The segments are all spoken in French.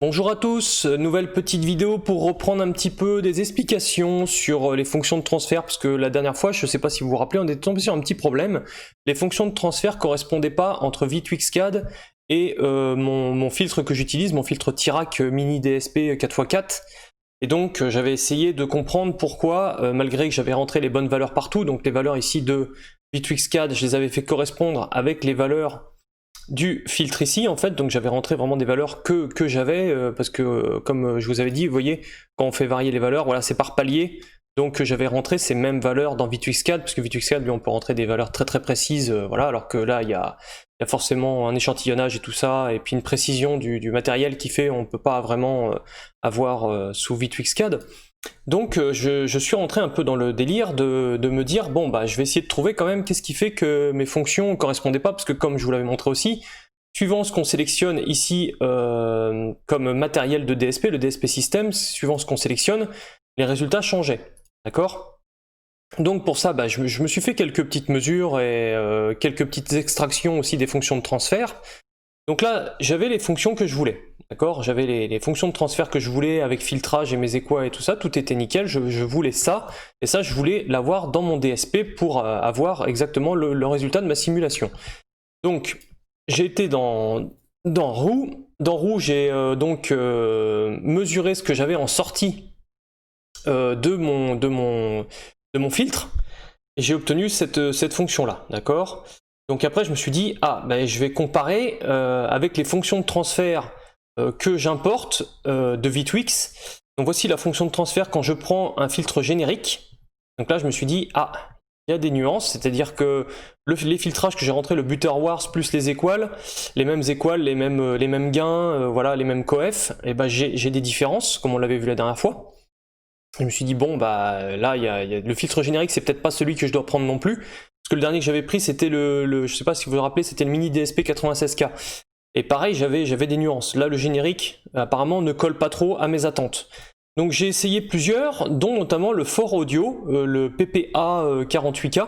Bonjour à tous, nouvelle petite vidéo pour reprendre un petit peu des explications sur les fonctions de transfert, parce que la dernière fois, je ne sais pas si vous vous rappelez, on est tombé sur un petit problème. Les fonctions de transfert ne correspondaient pas entre V2Xcad et mon filtre que j'utilise, mon filtre Tirac Mini DSP 4x4. Et donc j'avais essayé de comprendre pourquoi, malgré que j'avais rentré les bonnes valeurs partout, donc les valeurs ici de V2Xcad, je les avais fait correspondre avec les valeurs du filtre ici en fait, donc j'avais rentré vraiment des valeurs que j'avais, parce que comme je vous avais dit, vous voyez, quand on fait varier les valeurs, voilà, c'est par palier, donc j'avais rentré ces mêmes valeurs dans V2Xcad, parce que V2Xcad, lui, on peut rentrer des valeurs très précises, voilà, alors que là, il y a forcément un échantillonnage et tout ça, et puis une précision du matériel qui fait on peut pas vraiment avoir sous V2Xcad. Donc je suis rentré un peu dans le délire de me dire, bon bah je vais essayer de trouver quand même qu'est-ce qui fait que mes fonctions ne correspondaient pas, parce que comme je vous l'avais montré aussi, suivant ce qu'on sélectionne ici comme matériel de DSP, le DSP System, suivant ce qu'on sélectionne, les résultats changeaient, d'accord? Donc pour ça, bah, je me suis fait quelques petites mesures et quelques petites extractions aussi des fonctions de transfert. Donc là, j'avais les fonctions que je voulais, d'accord? J'avais les fonctions de transfert que je voulais avec filtrage et mes équas et tout ça, tout était nickel, je voulais ça, et ça je voulais l'avoir dans mon DSP pour avoir exactement le résultat de ma simulation. Donc j'ai été dans Roux, j'ai donc mesuré ce que j'avais en sortie de mon filtre, et j'ai obtenu cette fonction-là, d'accord? Donc après, je me suis dit, ben, je vais comparer avec les fonctions de transfert que j'importe de V2X. Donc voici la fonction de transfert quand je prends un filtre générique. Donc là, je me suis dit, il y a des nuances, c'est-à-dire que les filtrages que j'ai rentrés, le Butterworth plus les équales, les mêmes gains, voilà, les mêmes coef, et ben j'ai des différences, comme on l'avait vu la dernière fois. Je me suis dit, bon, bah là, le filtre générique, c'est peut-être pas celui que je dois prendre non plus. Parce que le dernier que j'avais pris, c'était je sais pas si vous vous rappelez, c'était le Mini DSP 96K. Et pareil, j'avais des nuances. Là, le générique, apparemment, ne colle pas trop à mes attentes. Donc j'ai essayé plusieurs, dont notamment le Fort Audio, le PPA 48K.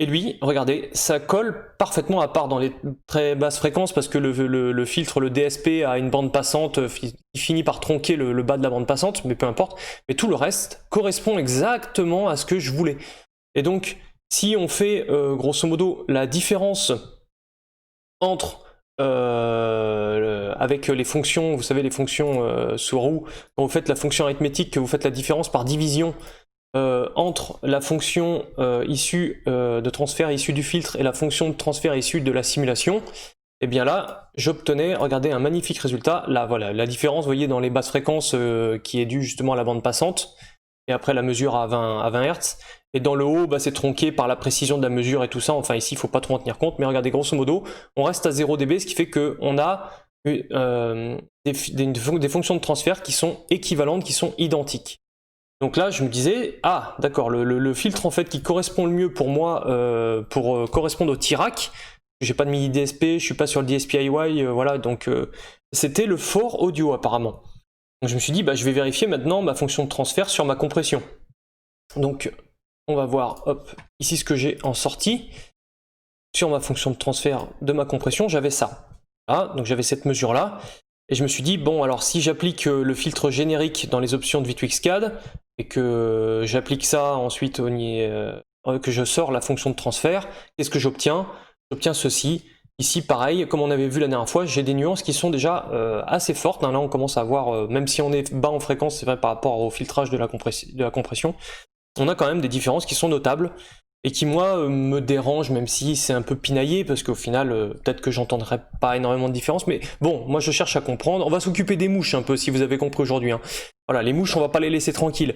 Et lui, regardez, ça colle parfaitement, à part dans les très basses fréquences, parce que le filtre, le DSP, a une bande passante qui finit par tronquer le bas de la bande passante, mais peu importe. Mais tout le reste correspond exactement à ce que je voulais. Et donc, si on fait grosso modo la différence entre avec les fonctions, vous savez, les fonctions sous roue, quand vous faites la fonction arithmétique, que vous faites la différence par division entre la fonction issue de transfert issue du filtre et la fonction de transfert issue de la simulation, et bien là, j'obtenais, regardez, un magnifique résultat. Là, voilà, la différence, vous voyez, dans les basses fréquences qui est due justement à la bande passante, et après la mesure à 20 Hz. Et dans le haut, bah, c'est tronqué par la précision de la mesure et tout ça. Enfin, ici, il ne faut pas trop en tenir compte, mais regardez, grosso modo, on reste à 0 dB, ce qui fait qu'on a des fonctions de transfert qui sont équivalentes, qui sont identiques. Donc là, je me disais, d'accord, le filtre en fait qui correspond le mieux pour moi, pour correspondre au Tirac, j'ai pas de mini DSP, je suis pas sur le DSP-IY, voilà, donc c'était le Fort Audio apparemment. Donc je me suis dit, bah, je vais vérifier maintenant ma fonction de transfert sur ma compression. Donc on va voir, hop, ici ce que j'ai en sortie. Sur ma fonction de transfert de ma compression, j'avais ça. Voilà, donc j'avais cette mesure-là. Et je me suis dit, bon, alors si j'applique le filtre générique dans les options de V2Xcad, et que j'applique ça ensuite, que je sors la fonction de transfert, qu'est-ce que j'obtiens? J'obtiens ceci. Ici, pareil, comme on avait vu la dernière fois, j'ai des nuances qui sont déjà assez fortes. Là, on commence à voir, même si on est bas en fréquence, c'est vrai par rapport au filtrage de la compression, on a quand même des différences qui sont notables et qui, moi, me dérangent, même si c'est un peu pinaillé, parce qu'au final, peut-être que j'entendrai pas énormément de différence, mais bon, moi je cherche à comprendre. On va s'occuper des mouches un peu, si vous avez compris aujourd'hui, hein. Voilà, les mouches, on va pas les laisser tranquilles.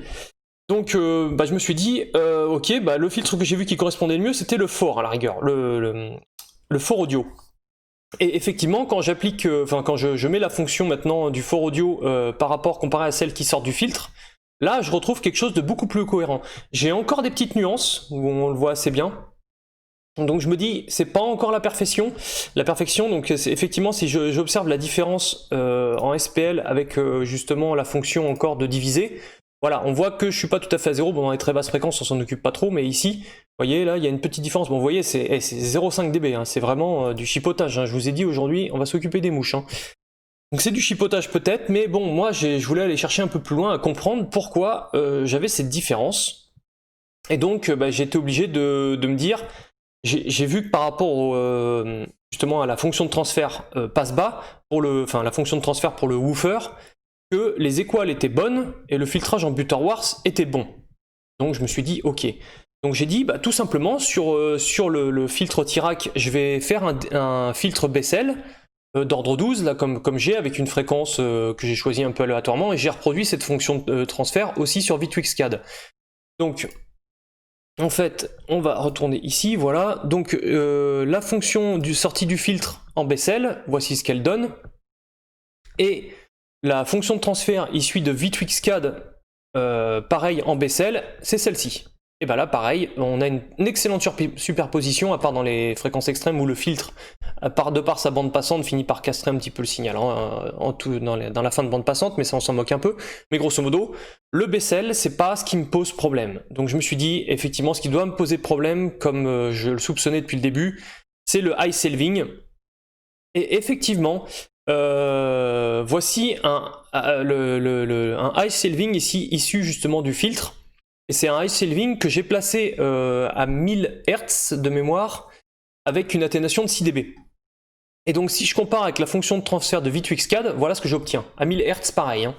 Donc, bah, je me suis dit, ok, bah, le filtre que j'ai vu qui correspondait le mieux, c'était le Fort, à la rigueur, le Fort Audio. Et effectivement, quand j'applique, quand je mets la fonction maintenant du Fort Audio par rapport, comparé à celle qui sort du filtre, là, je retrouve quelque chose de beaucoup plus cohérent. J'ai encore des petites nuances, où on le voit assez bien. Donc je me dis, c'est pas encore la perfection. La perfection, donc effectivement, si j'observe la différence en SPL avec justement la fonction encore de diviser, voilà, on voit que je suis pas tout à fait à zéro. Bon, dans les très basses fréquences, on s'en occupe pas trop, mais ici, vous voyez, là, il y a une petite différence. Bon, vous voyez, c'est 0,5 dB, hein, c'est vraiment du chipotage, hein. Je vous ai dit aujourd'hui, on va s'occuper des mouches, hein. Donc c'est du chipotage peut-être, mais bon, moi je voulais aller chercher un peu plus loin à comprendre pourquoi j'avais cette différence. Et donc j'ai été obligé de me dire, j'ai vu que par rapport justement à la fonction de transfert passe-bas, la fonction de transfert pour le woofer, que les équales étaient bonnes et le filtrage en Butterworth était bon. Donc je me suis dit ok. Donc j'ai dit tout simplement sur le filtre Tirac, je vais faire un filtre Bessel d'ordre 12, là comme j'ai, avec une fréquence que j'ai choisie un peu aléatoirement, et j'ai reproduit cette fonction de transfert aussi sur V-Twixcad. Donc en fait, on va retourner ici, voilà. Donc la fonction sortie du filtre en Bessel, voici ce qu'elle donne. Et la fonction de transfert issue de V-Twixcad, pareil en Bessel, c'est celle-ci. Et là pareil, on a une excellente superposition, à part dans les fréquences extrêmes où le filtre, de par sa bande passante, finit par castrer un petit peu le signal dans la fin de bande passante, mais ça on s'en moque un peu. Mais grosso modo, le Bessel, c'est pas ce qui me pose problème. Donc je me suis dit, effectivement, ce qui doit me poser problème, comme je le soupçonnais depuis le début, c'est le high selving. Et effectivement, voici un high selving ici, issu justement du filtre. Et c'est un high selving que j'ai placé à 1000 Hz de mémoire avec une atténuation de 6 dB. Et donc si je compare avec la fonction de transfert de V-Twixcad, voilà ce que j'obtiens. À 1000 Hz pareil.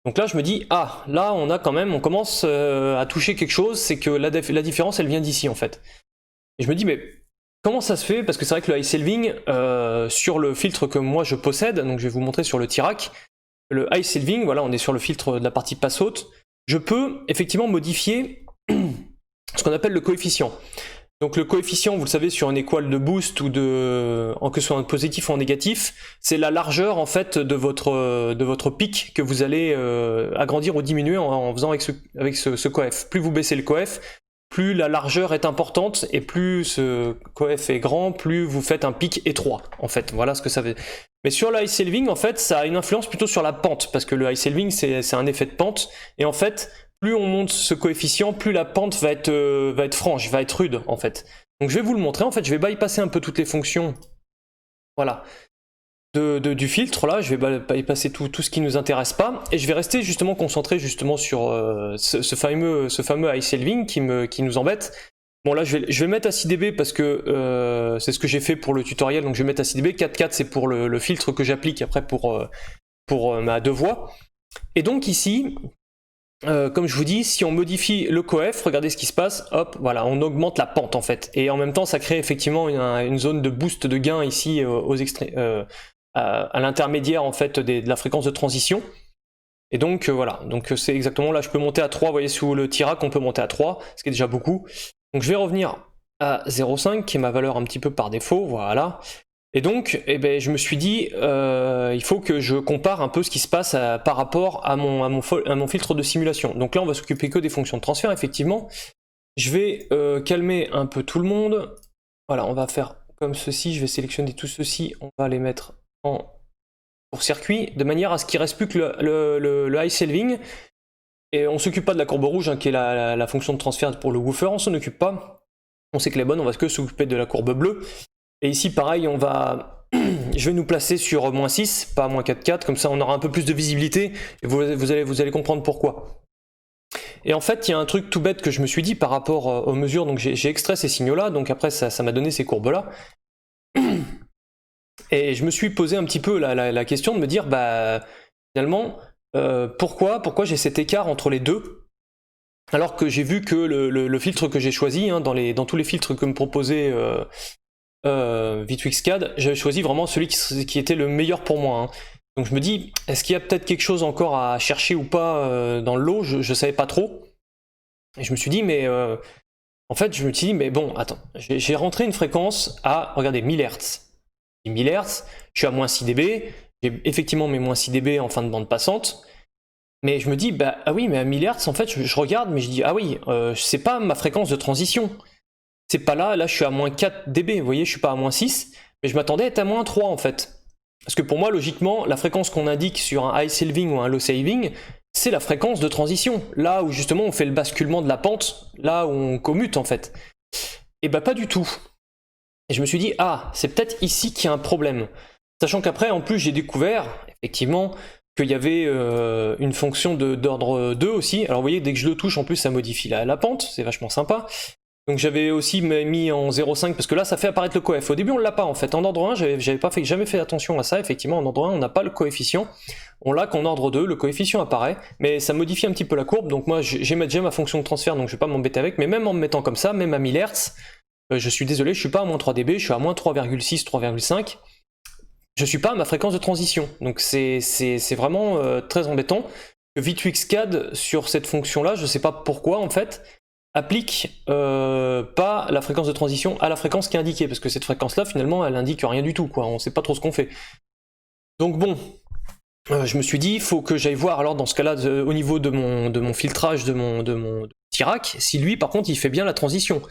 Donc là je me dis, là on commence à toucher quelque chose, c'est que la différence elle vient d'ici en fait. Et je me dis mais comment ça se fait? Parce que c'est vrai que le high selving, sur le filtre que moi je possède, donc je vais vous montrer sur le Tirac, le high selving, voilà, on est sur le filtre de la partie passe haute, je peux effectivement modifier ce qu'on appelle le coefficient. Donc le coefficient, vous le savez, sur une équale de boost ou que ce soit en positif ou en négatif, c'est la largeur en fait de votre pic que vous allez agrandir ou diminuer en faisant avec ce coef. Plus vous baissez le coef, plus la largeur est importante, et plus ce coef est grand, plus vous faites un pic étroit, en fait. Voilà ce que ça veut. Mais sur le high selving, en fait, ça a une influence plutôt sur la pente, parce que le high selving, c'est un effet de pente, et en fait, plus on monte ce coefficient, plus la pente va être franche, va être rude, en fait. Donc je vais vous le montrer, en fait, je vais bypasser un peu toutes les fonctions, voilà, du filtre, là, je vais bypasser tout ce qui nous intéresse pas, et je vais rester justement concentré justement sur ce fameux high selving qui nous embête. Bon là je vais mettre à 6 dB parce que c'est ce que j'ai fait pour le tutoriel, donc je vais mettre à 6 dB, 4.4 c'est pour le filtre que j'applique après pour ma 2 voix. Et donc ici, comme je vous dis, si on modifie le coef, regardez ce qui se passe, hop, voilà, on augmente la pente en fait. Et en même temps ça crée effectivement une zone de boost de gain ici à l'intermédiaire en fait de la fréquence de transition. Et donc voilà, donc c'est exactement là, je peux monter à 3, vous voyez sous le Tirac on peut monter à 3, ce qui est déjà beaucoup. Donc je vais revenir à 0,5 qui est ma valeur un petit peu par défaut, voilà. Et donc je me suis dit, il faut que je compare un peu ce qui se passe par rapport à mon filtre de simulation. Donc là on va s'occuper que des fonctions de transfert, effectivement. Je vais calmer un peu tout le monde. Voilà, on va faire comme ceci, je vais sélectionner tout ceci, on va les mettre en court-circuit, de manière à ce qu'il ne reste plus que le high selving. Et on s'occupe pas de la courbe rouge, qui est la fonction de transfert pour le woofer, on s'en occupe pas. On sait que les bonnes, on va que s'occuper de la courbe bleue. Et ici, pareil, je vais nous placer sur -6, pas -4.4, comme ça on aura un peu plus de visibilité, et vous allez comprendre pourquoi. Et en fait, il y a un truc tout bête que je me suis dit par rapport aux mesures, donc j'ai extrait ces signaux-là, donc après ça m'a donné ces courbes-là. Et je me suis posé un petit peu la question de me dire, finalement, pourquoi j'ai cet écart entre les deux, alors que j'ai vu que le filtre que j'ai choisi, dans tous les filtres que me proposait V-Twixcad, j'avais choisi vraiment celui qui était le meilleur pour moi. Donc je me dis, est-ce qu'il y a peut-être quelque chose encore à chercher ou pas dans le lot? Je savais pas trop. Et je me suis dit, en fait, je me suis dit, mais bon, attends, j'ai rentré une fréquence à, regardez, 1000 Hz. 1000 Hz, je suis à -6 dB, j'ai effectivement mes -6 dB en fin de bande passante, mais je me dis, ah oui, mais à 1000 Hz, en fait, je regarde, mais je dis, ah oui, c'est pas ma fréquence de transition. C'est pas là je suis à -4 dB, vous voyez, je suis pas à -6, mais je m'attendais à être à -3 en fait. Parce que pour moi, logiquement, la fréquence qu'on indique sur un high selving ou un low selving, c'est la fréquence de transition, là où justement on fait le basculement de la pente, là où on commute en fait. Et pas du tout. Et je me suis dit, c'est peut-être ici qu'il y a un problème. Sachant qu'après, en plus, j'ai découvert, effectivement, qu'il y avait une fonction d'ordre 2 aussi. Alors vous voyez, dès que je le touche, en plus, ça modifie la pente, c'est vachement sympa. Donc j'avais aussi mis en 0,5 parce que là ça fait apparaître le coef. Au début on l'a pas en fait. En ordre 1, j'avais pas jamais fait attention à ça. Effectivement en ordre 1 on n'a pas le coefficient. On l'a qu'en ordre 2, le coefficient apparaît, mais ça modifie un petit peu la courbe. Donc moi j'ai déjà ma fonction de transfert, donc je vais pas m'embêter avec. Mais même en me mettant comme ça, même à 1000 Hz, je suis désolé, je suis pas à moins 3 dB, je suis à moins 3,6, 3,5. Je suis pas à ma fréquence de transition. Donc c'est vraiment très embêtant. V2X-CAD sur cette fonction là, je sais pas pourquoi en fait, applique pas la fréquence de transition à la fréquence qui est indiquée, parce que cette fréquence là finalement elle indique rien du tout, quoi. On sait pas trop ce qu'on fait. Donc bon, je me suis dit il faut que j'aille voir alors dans ce cas là au niveau de mon filtrage de mon Tirac, si lui par contre il fait bien la transition.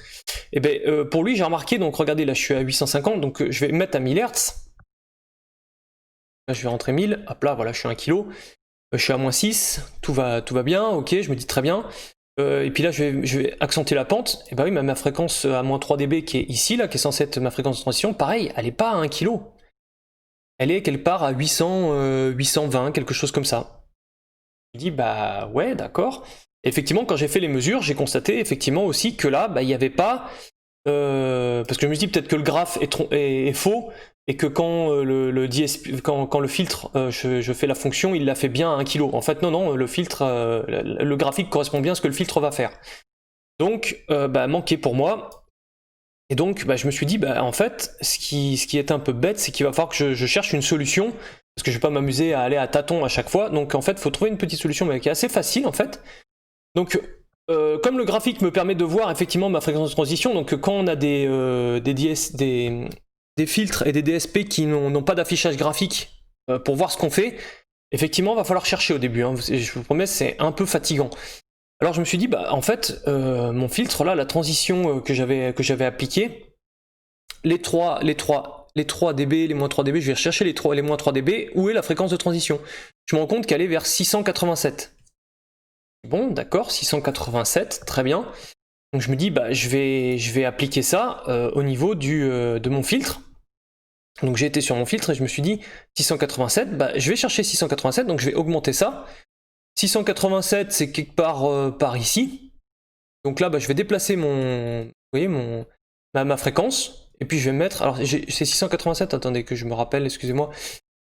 Et ben pour lui j'ai remarqué, donc regardez là je suis à 850, donc je vais mettre à 1000 Hz. Là je vais rentrer 1000, hop là voilà je suis à 1 kg, je suis à moins 6, tout va bien, ok, je me dis très bien. Et puis là je vais accentuer la pente, et bah oui ma fréquence à moins 3 dB qui est ici, là, qui est censée être ma fréquence de transition, pareil, elle est pas à 1 kg. Elle est quelque part à 800, 820, quelque chose comme ça. Je dis bah ouais d'accord. Effectivement quand j'ai fait les mesures, j'ai constaté effectivement aussi que là, bah, il n'y avait pas... parce que je me dis peut-être que le graphe est faux, et que quand le DSP, quand le filtre, je fais la fonction, il la fait bien à 1 kg. En fait, non, le filtre, le graphique correspond bien à ce que le filtre va faire. Donc, bah, manqué pour moi. Et donc, bah, je me suis dit, bah, en fait, ce qui est un peu bête, c'est qu'il va falloir que je cherche une solution, parce que je vais pas m'amuser à aller à tâtons à chaque fois. Donc, en fait, il faut trouver une petite solution, mais qui est assez facile, en fait. Donc, comme le graphique me permet de voir effectivement ma fréquence de transition, donc quand on a des filtres et des DSP qui n'ont pas d'affichage graphique pour voir ce qu'on fait, effectivement, il va falloir chercher au début. Hein. Je vous promets, c'est un peu fatigant. Alors je me suis dit, bah en fait, mon filtre là, la transition que j'avais appliquée, les 3 dB, les moins 3 dB, je vais rechercher les moins 3 dB, où est la fréquence de transition? Je me rends compte qu'elle est vers 687. Bon, d'accord, 687, très bien. Donc je me dis, bah je vais appliquer ça au niveau de mon filtre. Donc j'ai été sur mon filtre et je me suis dit 687, bah, je vais chercher 687, donc je vais augmenter ça. 687 c'est quelque part par ici. Donc là bah, je vais déplacer vous voyez, ma fréquence. Et puis je vais mettre, alors c'est 687, attendez que je me rappelle, excusez-moi.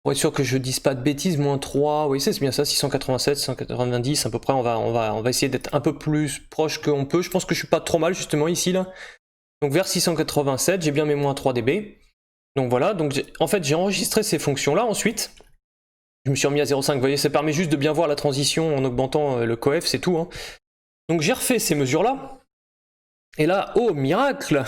Pour être sûr que je dise pas de bêtises, moins 3, oui c'est bien ça, 687, 690 à peu près, on va essayer d'être un peu plus proche qu'on peut. Je pense que je suis pas trop mal justement ici là. Donc vers 687, j'ai bien mes moins 3 dB. Donc voilà, donc en fait j'ai enregistré ces fonctions-là ensuite. Je me suis remis à 0,5, vous voyez, ça permet juste de bien voir la transition en augmentant le coef, c'est tout. Hein. Donc j'ai refait ces mesures-là. Et là, oh miracle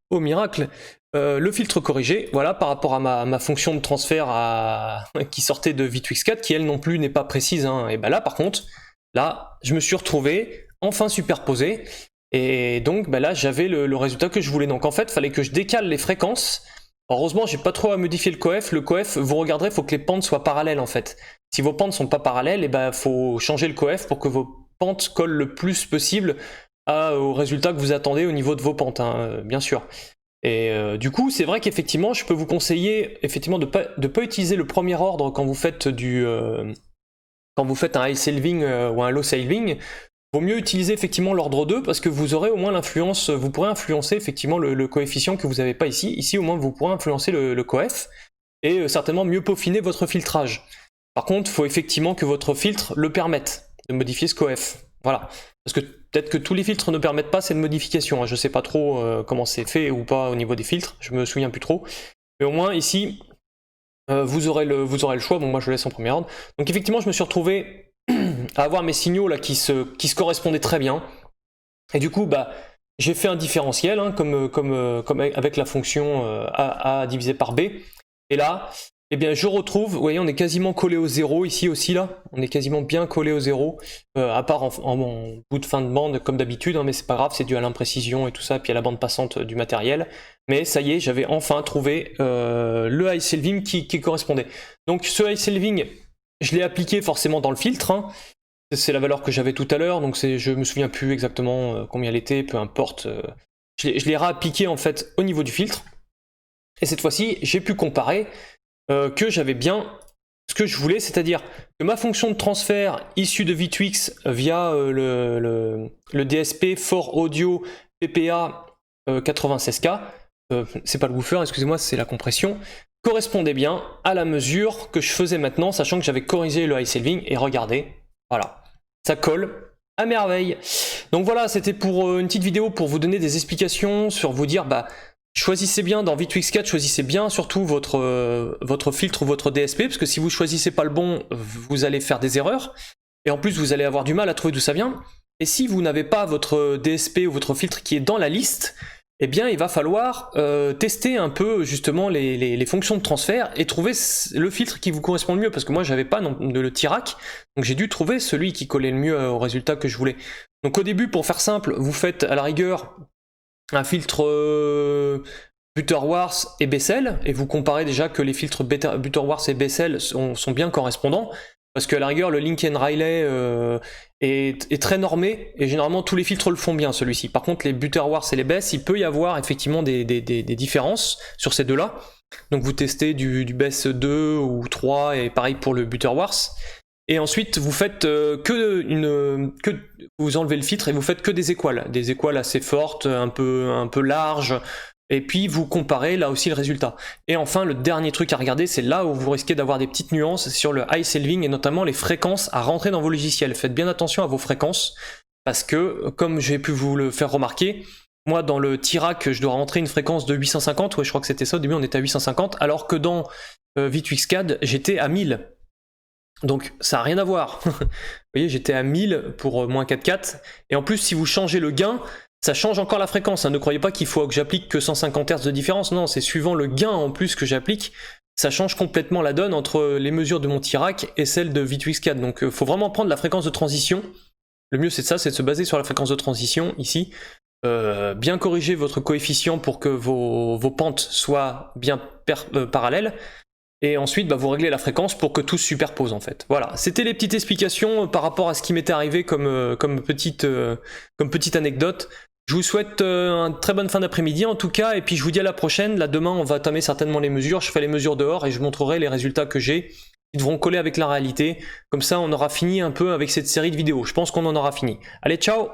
oh miracle, le filtre corrigé, voilà, par rapport à ma fonction de transfert qui sortait de V2X-CAD, qui elle non plus n'est pas précise. Hein. Et ben là par contre, là, je me suis retrouvé enfin superposé. Et donc ben là j'avais le résultat que je voulais. Donc en fait, il fallait que je décale les fréquences. Heureusement, j'ai pas trop à modifier le coef. Le coef, vous regarderez, il faut que les pentes soient parallèles en fait. Si vos pentes sont pas parallèles, et ben faut changer le coef pour que vos pentes collent le plus possible au résultat que vous attendez au niveau de vos pentes, hein, bien sûr. Et du coup, c'est vrai qu'effectivement, je peux vous conseiller effectivement de pas utiliser le premier ordre quand vous faites un high saving ou un low saving. Vaut mieux utiliser effectivement l'ordre 2 parce que vous aurez au moins l'influence, vous pourrez influencer effectivement le coefficient que vous n'avez pas ici. Ici au moins vous pourrez influencer le coef et certainement mieux peaufiner votre filtrage. Par contre, il faut effectivement que votre filtre le permette de modifier ce coef. Voilà. Parce que peut-être que tous les filtres ne permettent pas cette modification. Je ne sais pas trop comment c'est fait ou pas au niveau des filtres, je me souviens plus trop. Mais au moins ici, vous aurez le choix. Bon, moi je le laisse en premier ordre. Donc effectivement, je me suis retrouvé à avoir mes signaux là qui se correspondaient très bien. Et du coup, bah, j'ai fait un différentiel, hein, comme avec la fonction A divisé par B. Et là, eh bien, je retrouve, vous voyez, on est quasiment collé au zéro ici aussi, là. On est quasiment bien collé au zéro, à part en bout de fin de bande, comme d'habitude, hein, mais c'est pas grave, c'est dû à l'imprécision et tout ça, puis à la bande passante du matériel. Mais ça y est, j'avais enfin trouvé le high saving qui correspondait. Donc ce high saving, je l'ai appliqué forcément dans le filtre, hein. C'est la valeur que j'avais tout à l'heure, donc je me souviens plus exactement combien elle était, peu importe. Je l'ai réappliqué en fait au niveau du filtre. Et cette fois-ci, j'ai pu comparer. que j'avais bien ce que je voulais, c'est-à-dire que ma fonction de transfert issue de V2X via le DSP For Audio PPA 96K, c'est pas le woofer, excusez-moi, c'est la compression, correspondait bien à la mesure que je faisais maintenant, sachant que j'avais corrigé le high shelving, et regardez, voilà, ça colle à merveille. Donc voilà, c'était pour une petite vidéo pour vous donner des explications, sur vous dire, bah, choisissez bien dans V2X4, choisissez bien surtout votre filtre ou votre DSP, parce que si vous choisissez pas le bon, vous allez faire des erreurs, et en plus vous allez avoir du mal à trouver d'où ça vient. Et si vous n'avez pas votre DSP ou votre filtre qui est dans la liste, eh bien il va falloir tester un peu justement les fonctions de transfert et trouver le filtre qui vous correspond le mieux, parce que moi j'avais pas le Tirac, donc j'ai dû trouver celui qui collait le mieux au résultat que je voulais. Donc au début, pour faire simple, vous faites à la rigueur un filtre Butterworth et Bessel, et vous comparez déjà que les filtres Butterworth et Bessel sont bien correspondants, parce que à la rigueur le Lincoln Riley est très normé, et généralement tous les filtres le font bien celui-ci. Par contre les Butterworth et les Bess, il peut y avoir effectivement des différences sur ces deux-là, donc vous testez du Bess 2 ou 3, et pareil pour le Butterworth. Et ensuite, vous faites vous enlevez le filtre et vous faites que des équales assez fortes, un peu larges, et puis vous comparez là aussi le résultat. Et enfin, le dernier truc à regarder, c'est là où vous risquez d'avoir des petites nuances sur le high shelving et notamment les fréquences à rentrer dans vos logiciels. Faites bien attention à vos fréquences, parce que, comme j'ai pu vous le faire remarquer, moi dans le Tirac, je dois rentrer une fréquence de 850, ouais, je crois que c'était ça, au début on était à 850, alors que dans V2X4, j'étais à 1000. Donc ça n'a rien à voir. Vous voyez, j'étais à 1000 pour moins 4.4, et en plus si vous changez le gain, ça change encore la fréquence, hein. Ne croyez pas qu'il faut que j'applique que 150 Hz de différence, non, c'est suivant le gain en plus que j'applique, ça change complètement la donne entre les mesures de mon Tirac et celles de V2X4, donc il faut vraiment prendre la fréquence de transition. Le mieux c'est de se baser sur la fréquence de transition ici, bien corriger votre coefficient pour que vos pentes soient bien parallèles, et ensuite vous réglez la fréquence pour que tout se superpose en fait. Voilà, c'était les petites explications par rapport à ce qui m'était arrivé comme petite anecdote. Je vous souhaite une très bonne fin d'après-midi en tout cas, et puis je vous dis à la prochaine. Là demain on va tamer certainement les mesures, je fais les mesures dehors et je montrerai les résultats que j'ai. Ils devront coller avec la réalité, comme ça on aura fini un peu avec cette série de vidéos. Je pense qu'on en aura fini. Allez, ciao!